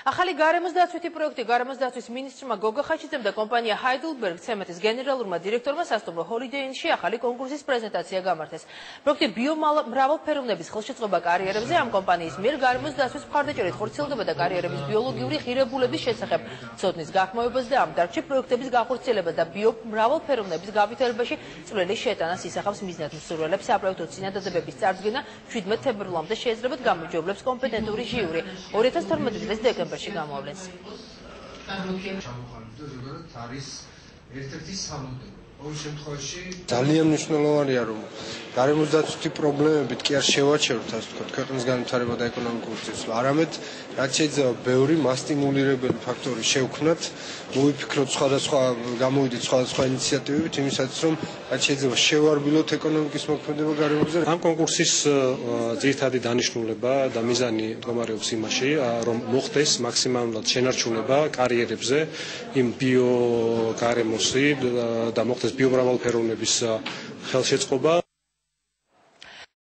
ახალი გარემოს დაცვითი პროექტი გარემოს დაცვის მინისტრმა გოგა ხაჩიძემ და კომპანია Heidelberg ცემენტის გენერალურმა დირექტორმა სასტუმრო Holiday Inn-ში ახალი კონკურსის პრეზენტაცია გამართეს. პროექტი ბიომრავალფეროვნების ხელშეწყობა კარიერებზე ამ კომპანიის მიერ გარემოს დაცვის მხარდაჭერით ხორციელდება და კარიერების ბიოლოგიური ღირებულების შესახებ ცოდნის გახმოვებას და ამ დარგში პროექტების განხორციელება და ბიომრავალფეროვნების გავითარებაში წვლილი შეტანას ისახავს მიზნად მსურველებს საპროექტო წინადადებების წარდგენა 17 თებერვლამდე შეეძლებათ გამარჯვებლებს კომპეტენტური ჟიური 2012 წლის დეკემბერში გამოავლენს. ძალიან მნიშვნელოვანია რომ გარემოს დაცვითი პრობლემებით კი არ შევაჩეროთ ასე ვთქვათ ქვეყნის განვითარება და ეკონომიკური წესრიგ, არამედ რაც შეიძლება ბევრი მასტიმულირებელი ფაქტორი შევქმნათ, მოვიფიქროთ სხვადასხვა გამოვიდეთ სხვადასხვა ინიციატივებით იმისათვის რომ რაც შეიძლება შევარბილოთ ეკონომიკის მოქმედება გარემოზე. ამ კონკურსის ძირითადი დანიშნულება და მიზანი მდგომარეობს იმაში, რომ მოხდეს მაქსიმალურად შენარჩუნება კარიერებზე იმ ბიოგარემოსი და მოხდეს ბიომრავალფეროვნების ხელშეწყობა.